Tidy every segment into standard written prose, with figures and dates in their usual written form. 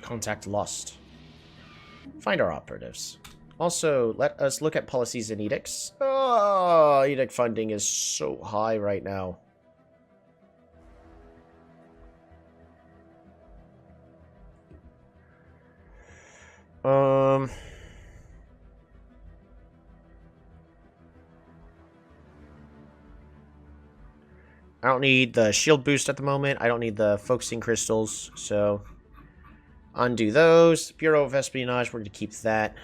Contact lost. Find our operatives. Also, let us look at policies and edicts. Oh, edict funding is so high right now. I don't need the shield boost at the moment. I don't need the focusing crystals, so undo those. Bureau of Espionage, we're going to keep that.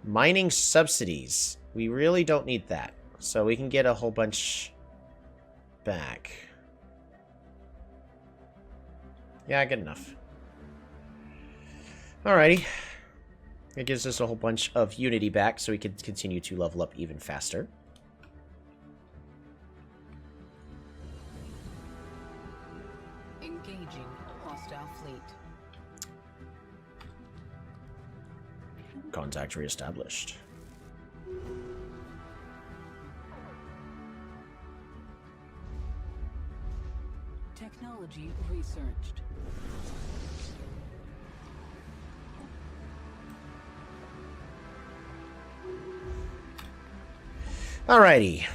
Mining subsidies. We really don't need that, so we can get a whole bunch back. Yeah, good enough. Alrighty. It gives us a whole bunch of unity back, so we can continue to level up even faster. Engaging hostile fleet. Contact reestablished. Technology researched. Alrighty.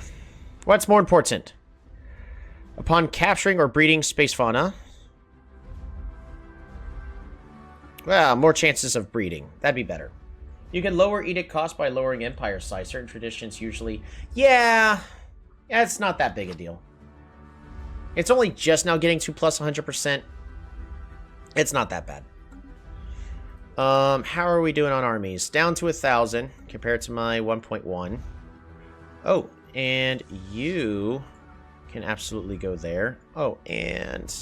What's more important? Upon capturing or breeding space fauna. Well, more chances of breeding. That'd be better. You can lower edict cost by lowering empire size. Certain traditions usually... Yeah, it's not that big a deal. It's only just now getting to plus 100%. It's not that bad. How are we doing on armies? Down to 1,000 compared to my 1.1. Oh, and you can absolutely go there. Oh, and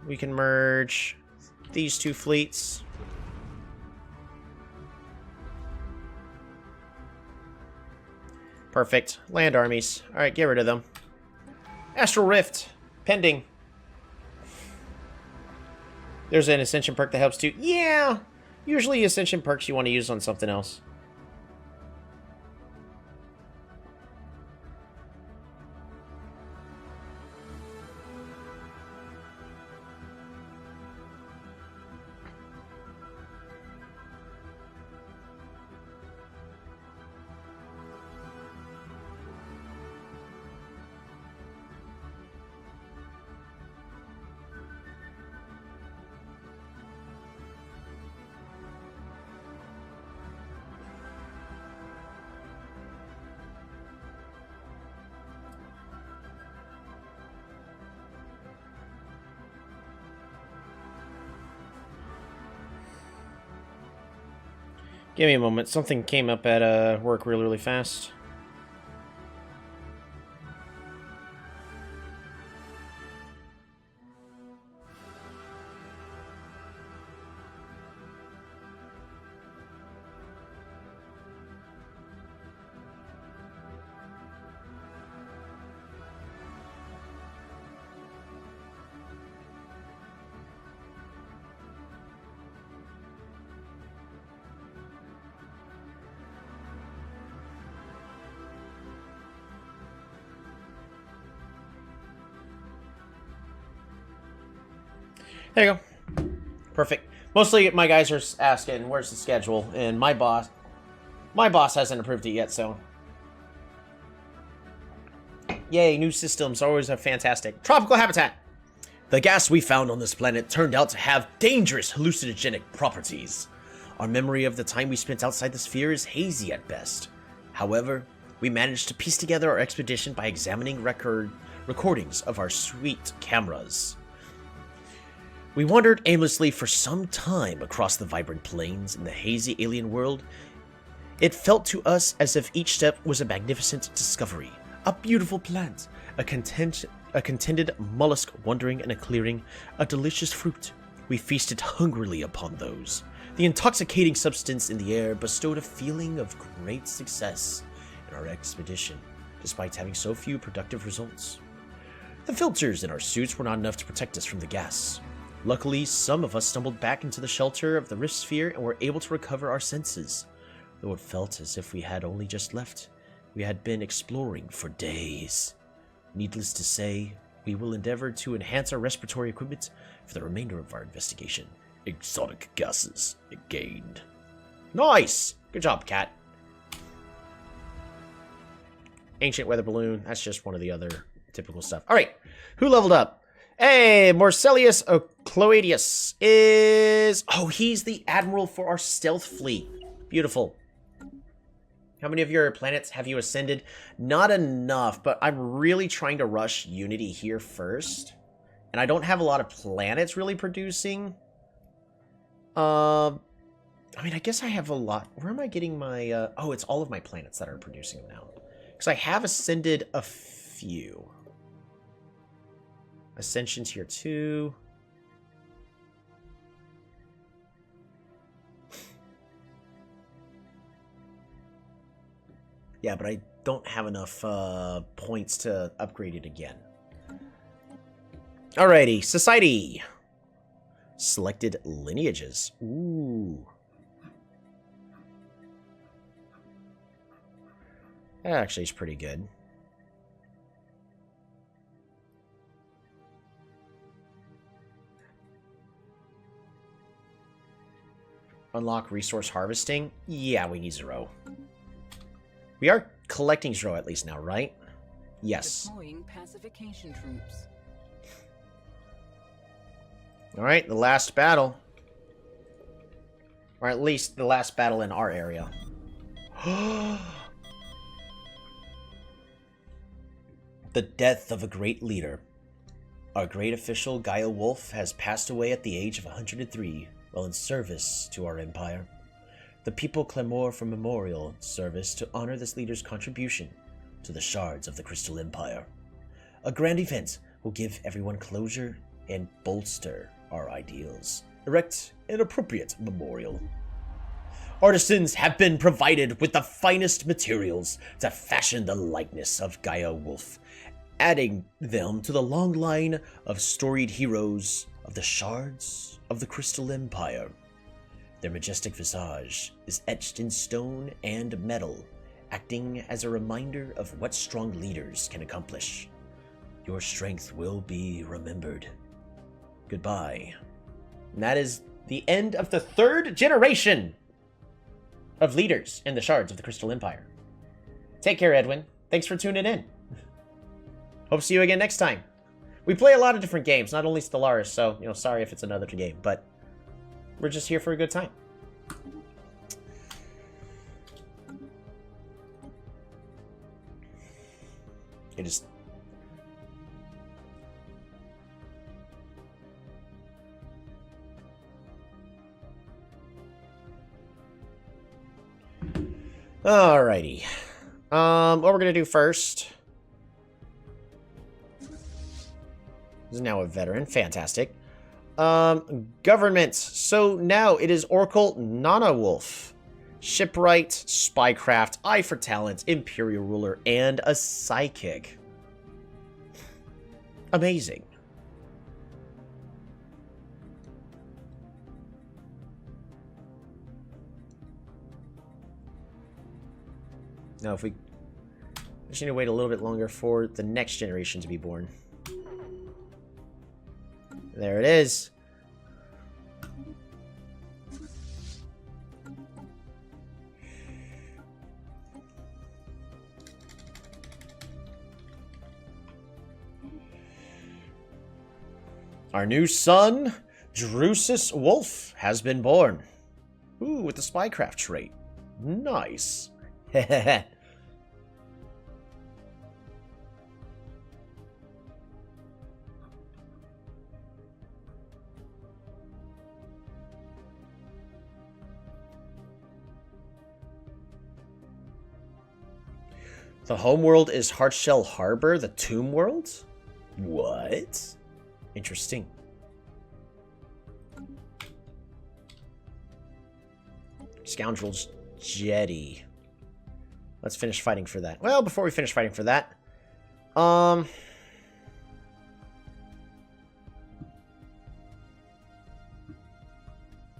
we can merge these two fleets. Perfect. Land armies. Alright, get rid of them. Astral Rift. Pending. There's an Ascension perk that helps too. Yeah! Usually Ascension perks you want to use on something else. Give me a moment. Something came up at work really, really fast. There you go. Perfect. Mostly my guys are asking, where's the schedule? And my boss hasn't approved it yet, so. Yay, new systems always are fantastic. Tropical habitat. The gas we found on this planet turned out to have dangerous hallucinogenic properties. Our memory of the time we spent outside the sphere is hazy at best. However, we managed to piece together our expedition by examining recordings of our sweet cameras. We wandered aimlessly for some time across the vibrant plains in the hazy alien world. It felt to us as if each step was a magnificent discovery. A beautiful plant, a contented mollusk wandering in a clearing, a delicious fruit. We feasted hungrily upon those. The intoxicating substance in the air bestowed a feeling of great success in our expedition, despite having so few productive results. The filters in our suits were not enough to protect us from the gas. Luckily, some of us stumbled back into the shelter of the rift sphere and were able to recover our senses. Though it felt as if we had only just left, we had been exploring for days. Needless to say, We will endeavor to enhance our respiratory equipment for the remainder of our investigation. Exotic gases gained. Nice! Good job, Cat. Ancient weather balloon. That's just one of the other typical stuff. Alright, who leveled up? Hey, Morcelius Cloadius is... Oh, he's the admiral for our stealth fleet. Beautiful. How many of your planets have you ascended? Not enough, but I'm really trying to rush Unity here first. And I don't have a lot of planets really producing. I mean, I guess I have a lot. Where am I getting my... Oh, it's all of my planets that are producing now. Because I have ascended a few. Ascensions here too. Yeah, but I don't have enough points to upgrade it again. Alrighty, society. Selected lineages. Ooh. That actually is pretty good. Unlock resource harvesting? Yeah, we need 0. We are collecting 0 at least now, right? Yes. Deploying pacification troops. Alright, the last battle. Or at least the last battle in our area. The death of a great leader. Our great official, Gaia Wolf, has passed away at the age of 103 while in service to our empire. The people clamor for memorial service to honor this leader's contribution to the shards of the Crystal Empire. A grand event will give everyone closure and bolster our ideals. Erect an appropriate memorial. Artisans have been provided with the finest materials to fashion the likeness of Gaia Wolf, adding them to the long line of storied heroes of the shards of the Crystal Empire. Their majestic visage is etched in stone and metal, acting as a reminder of what strong leaders can accomplish. Your strength will be remembered. Goodbye. And that is the end of the 3rd generation of leaders in the shards of the Crystal Empire. Take care, Edwin. Thanks for tuning in. Hope to see you again next time. We play a lot of different games, not only Stellaris, so, sorry if it's another game, but we're just here for a good time. It is... Alrighty. What we're gonna do first... This is now a veteran. Fantastic. Government. So now it is Oracle Nana Wolf. Shipwright, Spycraft, Eye for Talent, Imperial Ruler, and a Psychic. Amazing. Now if we... just need to wait a little bit longer for the next generation to be born. There it is. Our new son, Drusus Wolf, has been born. Ooh, with the spycraft trait. Nice. Hehehe. The homeworld is Heartshell Harbor, the Tomb World? What? Interesting. Scoundrel's Jetty. Let's finish fighting for that. Well, before we finish fighting for that,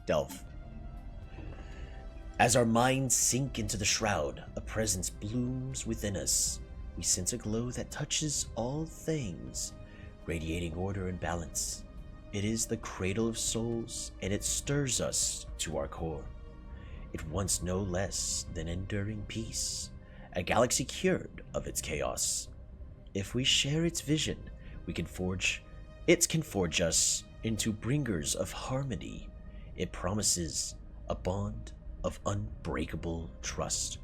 delve. As our minds sink into the shroud, a presence blooms within us. We sense a glow that touches all things. radiating order and balance. It is the cradle of souls, and it stirs us to our core. It wants no less than enduring peace, a galaxy cured of its chaos. If we share its vision, it can forge us into bringers of harmony. It promises a bond of unbreakable trust.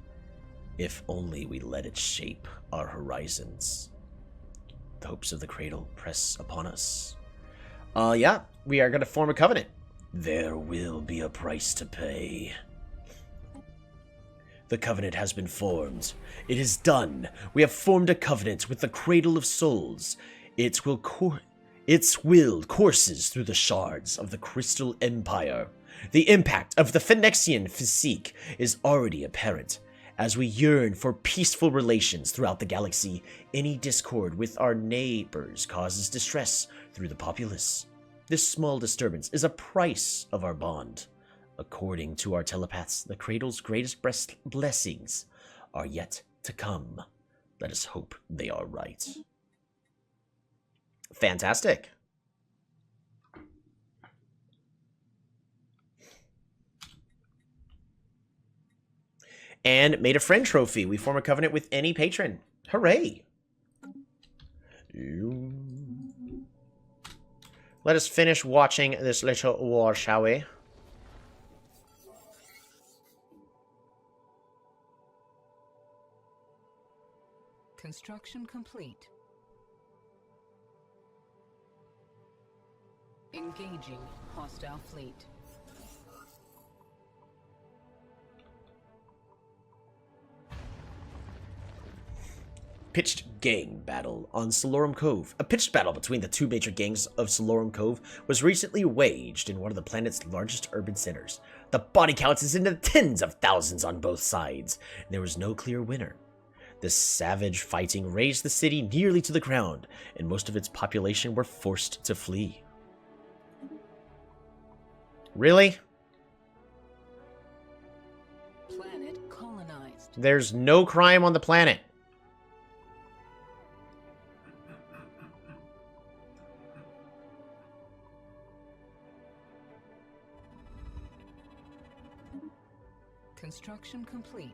If only we let it shape our horizons. The hopes of the cradle press upon us. Yeah, we are going to form a covenant. There will be a price to pay. The covenant has been formed. It is done. We have formed a covenant with the Cradle of Souls. Its will courses through the shards of the Crystal Empire. The impact of the Phoenician physique is already apparent. As we yearn for peaceful relations throughout the galaxy, any discord with our neighbors causes distress through the populace. This small disturbance is a price of our bond. According to our telepaths, the Cradle's greatest blessings are yet to come. Let us hope they are right. Fantastic. And made a friend trophy. We form a covenant with any patron. Hooray! Let us finish watching this little war, shall we? Construction complete. Engaging hostile fleet. Pitched gang battle on Solorum Cove. A pitched battle between the two major gangs of Solorum Cove was recently waged in one of the planet's largest urban centers. The body count is in the tens of thousands on both sides, and there was no clear winner. This savage fighting razed the city nearly to the ground, and most of its population were forced to flee. Really? Planet colonized. There's no crime on the planet. Construction complete.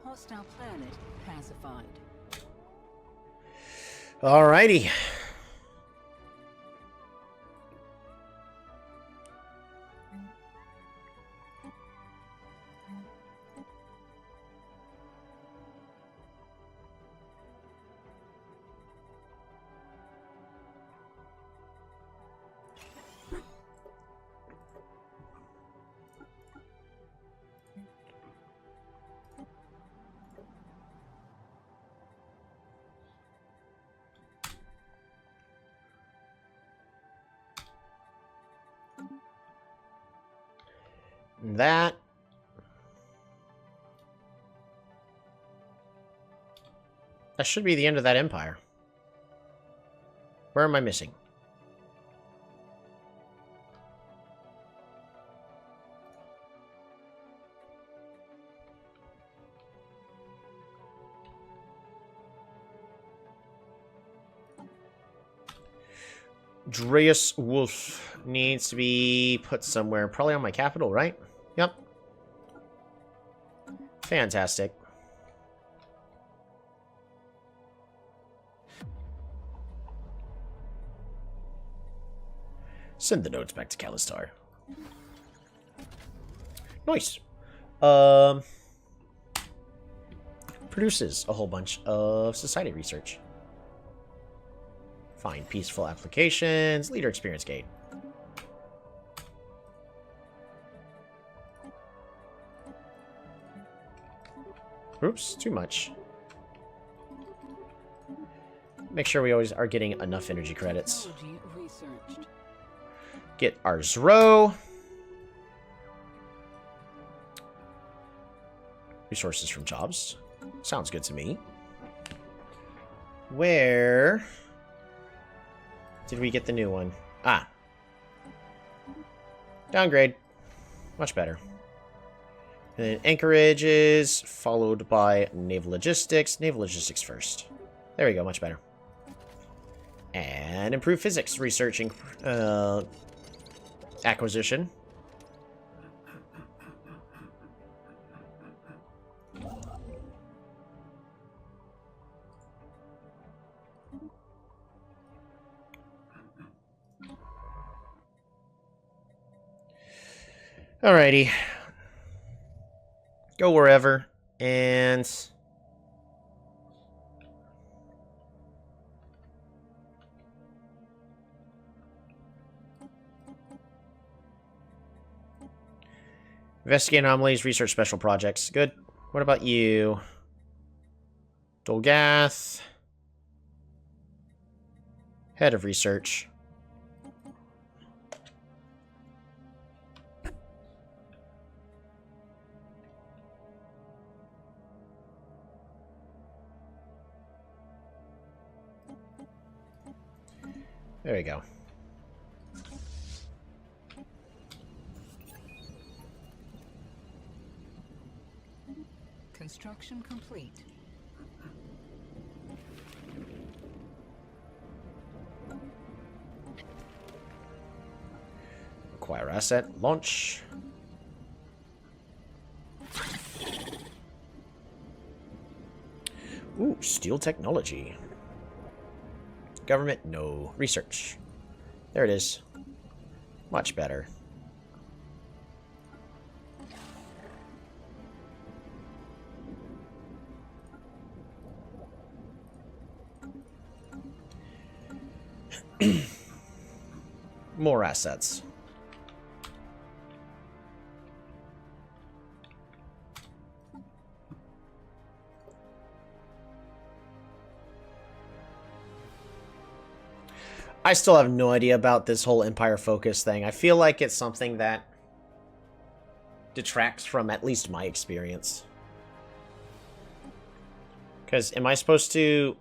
Hostile planet pacified. Alrighty. That should be the end of that empire. Where am I missing? Dreas Wolf needs to be put somewhere. Probably on my capital, right? Yep. Fantastic. Send the notes back to Calistar. Nice. Produces a whole bunch of society research. Find peaceful applications. Leader experience gain. Oops, too much. Make sure we always are getting enough energy credits. Get our Zro. Resources from jobs. Sounds good to me. Where did we get the new one? Ah. Downgrade. Much better. And then Anchorage is followed by Naval Logistics. Naval Logistics first. There we go, much better. And improve physics researching acquisition. Alrighty. Go wherever, and... Investigate anomalies, research special projects. Good. What about you? Dolgath. Head of research. There we go. Construction complete. Acquire asset. Launch. Ooh, steel technology. Government, no. Research. There it is. Much better. More assets. I still have no idea about this whole Empire focus thing. I feel like it's something that detracts from at least my experience. Because am I supposed to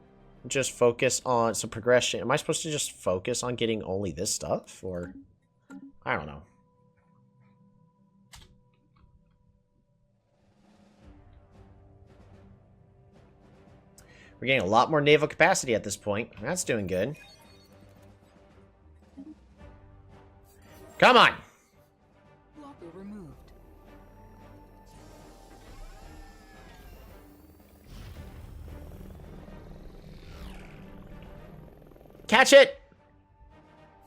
just focus on some progression? Am I supposed to just focus on getting only this stuff? Or, I don't know. We're getting a lot more naval capacity at this point. That's doing good. Come on! Blocker removed. Catch it!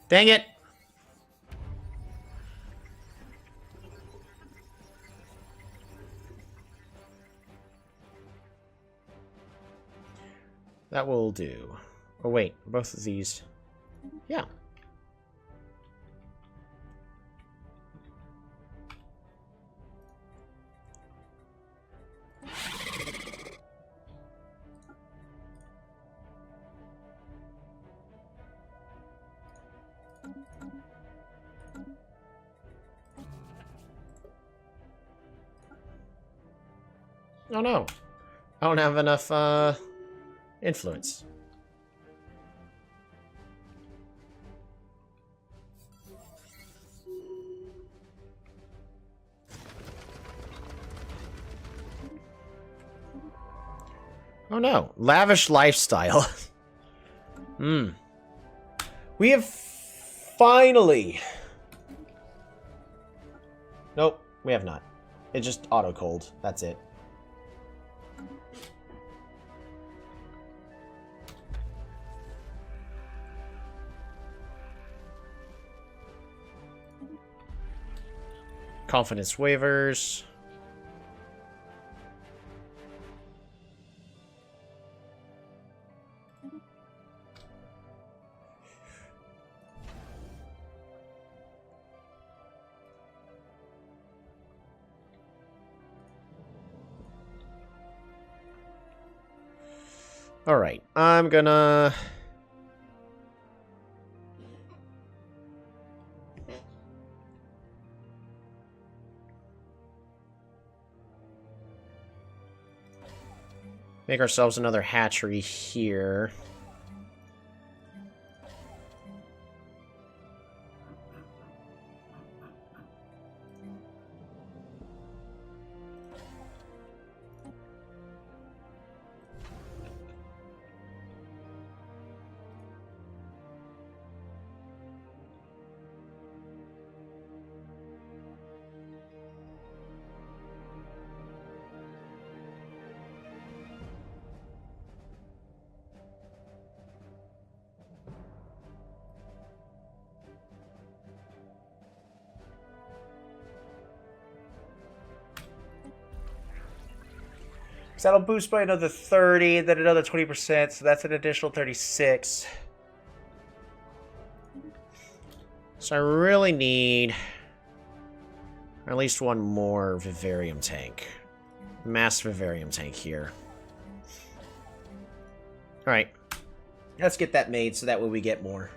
Dang it! That will do. Oh wait, both of these. Yeah. Oh no. I don't have enough influence. Oh no. Lavish lifestyle. We have finally... Nope, we have not. It just auto-cold. That's it. Confidence waivers. All right, I'm gonna... make ourselves another hatchery here. that'll boost by another 30, then another 20%, so that's an additional 36. So I really need at least one more vivarium tank. Mass vivarium tank here. Alright. Let's get that made so that way we get more.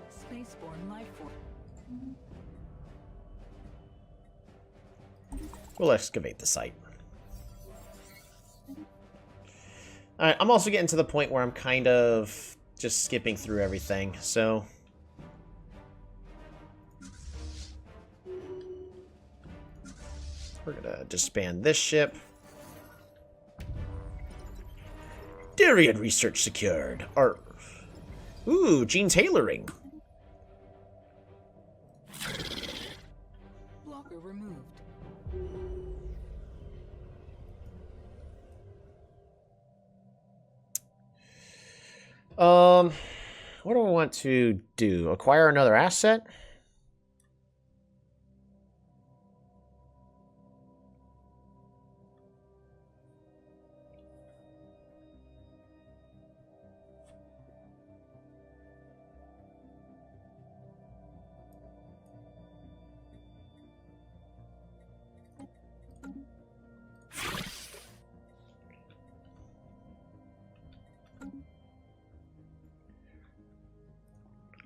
Spaceborne life form. We'll excavate the site. Alright, I'm also getting to the point where I'm kind of just skipping through everything, so... we're gonna disband this ship. Darian research secured. Ooh, gene tailoring. Blocker removed. What do I want to do? Acquire another asset?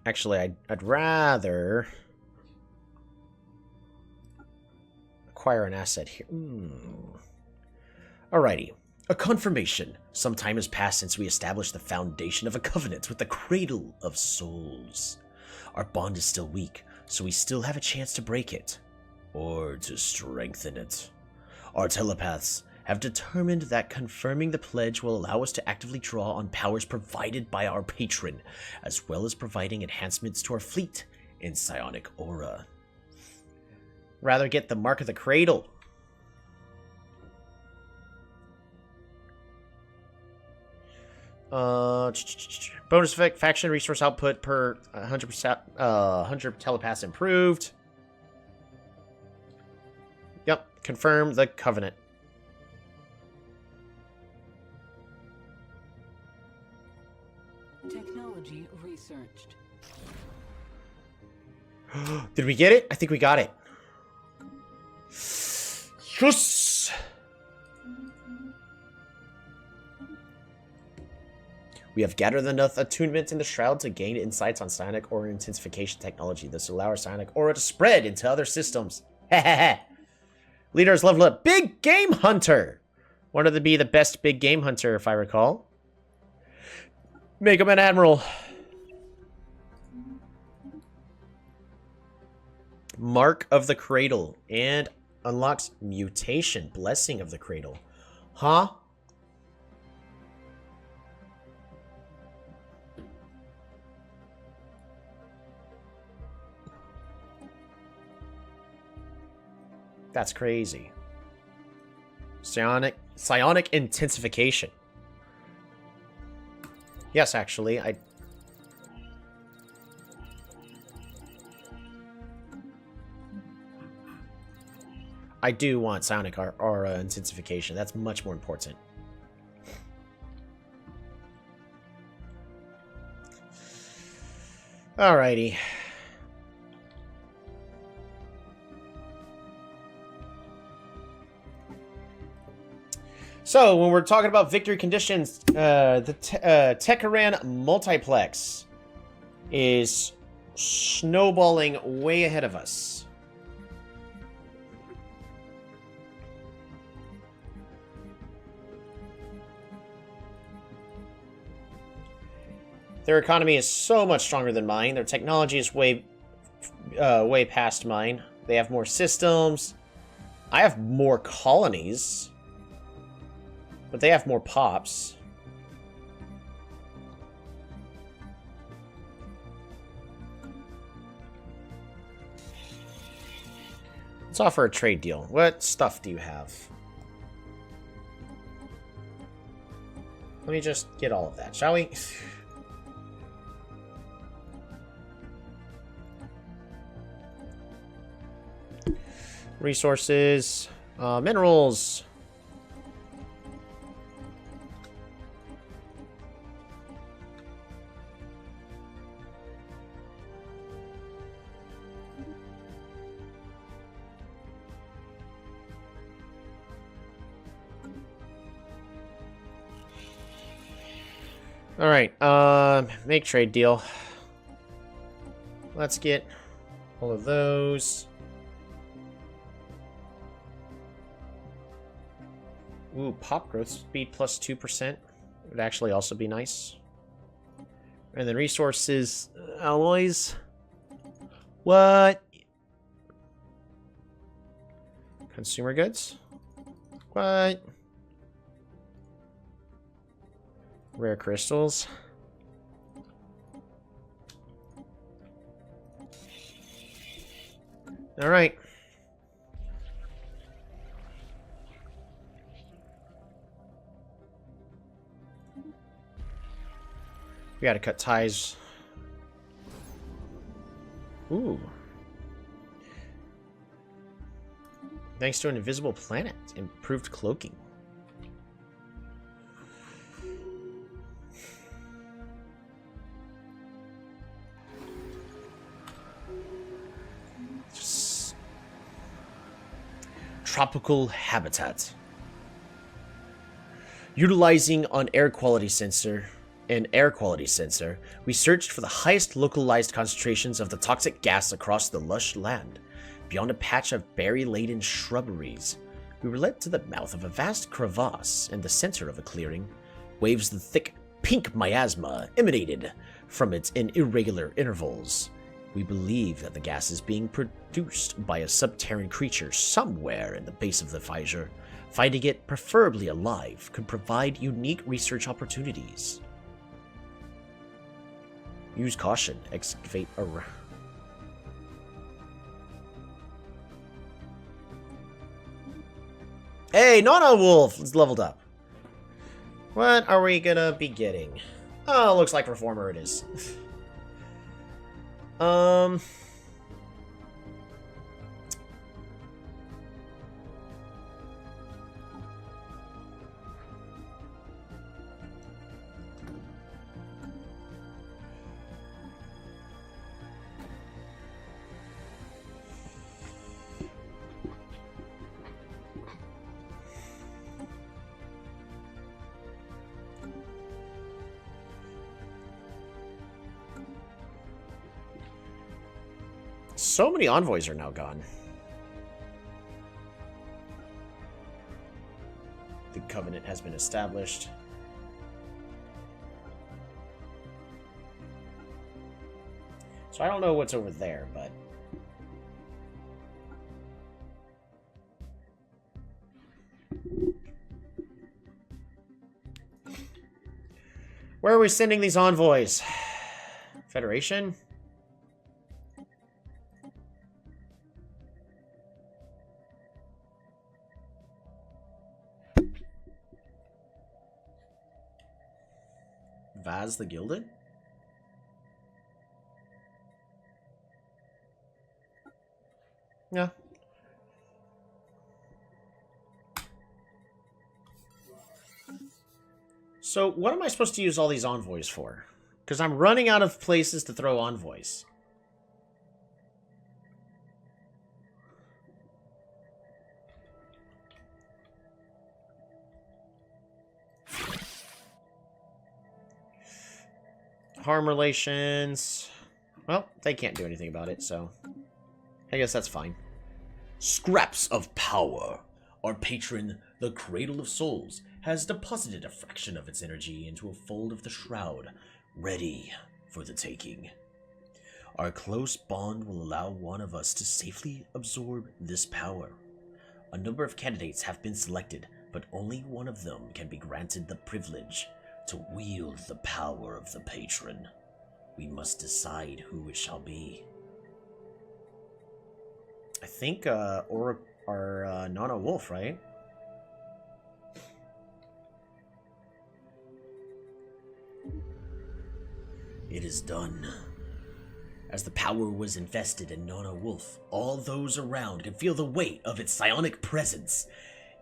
Actually, I'd rather acquire an asset here. Alrighty. A confirmation. Some time has passed since we established the foundation of a covenant with the Cradle of Souls. Our bond is still weak, so we still have a chance to break it. Or to strengthen it. Our telepaths have determined that confirming the pledge will allow us to actively draw on powers provided by our patron, as well as providing enhancements to our fleet and psionic aura. Rather get the Mark of the Cradle. Bonus effect, faction resource output per 100%, 100 telepaths improved. Yep, confirm the covenant. Technology researched. Did we get it? I think we got it. Yes! We have gathered enough attunement in the Shroud to gain insights on psionic aura intensification technology. This will allow our psionic aura to spread into other systems. Leaders level up. Big Game Hunter! Wanted to be the best big game hunter, if I recall. Make him an admiral. Mark of the Cradle. And unlocks mutation. Blessing of the Cradle. Huh? That's crazy. Psionic intensification. Yes, actually, I do want psionic aura intensification. That's much more important. Alrighty. So, when we're talking about victory conditions, the Tekaran multiplex is snowballing way ahead of us. Their economy is so much stronger than mine. Their technology is way past mine. They have more systems. I have more colonies. But they have more pops. Let's offer a trade deal. What stuff do you have? Let me just get all of that, shall we? Resources. Minerals. Alright, make trade deal. Let's get all of those. Ooh, pop growth speed plus 2% would actually also be nice. And then resources, alloys. What? Consumer goods? What? Rare crystals. All right. We gotta cut ties. Ooh. Thanks to an invisible planet, improved cloaking. Tropical habitat. Utilizing an air quality sensor, we searched for the highest localized concentrations of the toxic gas across the lush land. Beyond a patch of berry-laden shrubberies, we were led to the mouth of a vast crevasse in the center of a clearing. Waves of thick pink miasma emanated from it in irregular intervals. We believe that the gas is being produced by a subterranean creature somewhere in the base of the fissure. Finding it, preferably alive, could provide unique research opportunities. Use caution. Excavate around. Hey, Nana Wolf! It's leveled up. What are we gonna be getting? Oh, looks like Reformer it is. So many envoys are now gone. The Covenant has been established. So I don't know what's over there, but... where are we sending these envoys? Federation? Vaz the Gilded? Yeah. So, what am I supposed to use all these envoys for? Because I'm running out of places to throw envoys. Harm relations. Well, they can't do anything about it, so I guess that's fine. Scraps of power. Our patron, the Cradle of Souls, has deposited a fraction of its energy into a fold of the Shroud, ready for the taking. Our close bond will allow one of us to safely absorb this power. A number of candidates have been selected, but only one of them can be granted the privilege to wield the power of the patron. We must decide who it shall be. I think, or Nana Wolf, right? It is done. As the power was invested in Nana Wolf, all those around could feel the weight of its psionic presence.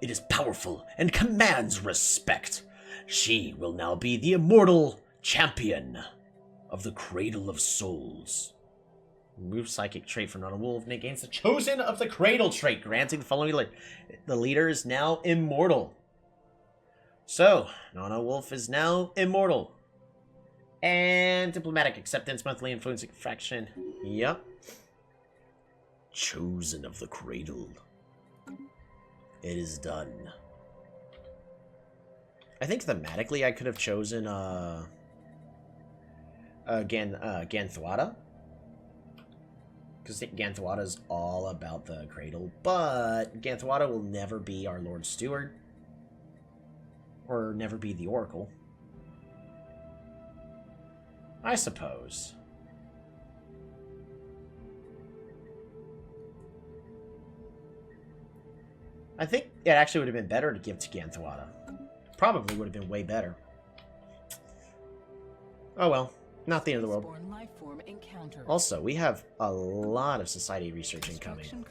It is powerful and commands respect. She will now be the immortal champion of the Cradle of Souls. Remove psychic trait from Nana Wolf, and it gains the Chosen of the Cradle trait, granting the following the leader is now immortal. So, Nana Wolf is now immortal. And diplomatic acceptance, monthly influence fraction. Yep. Chosen of the Cradle. It is done. I think thematically I could have chosen Ganthwada. Because Ganthwada is all about the Cradle, but Ganthwada will never be our Lord Steward. Or never be the Oracle. I suppose. I think it actually would have been better to give to Ganthwada. Probably would have been way better. Oh well, not the end of the world. Also, we have a lot of society research incoming.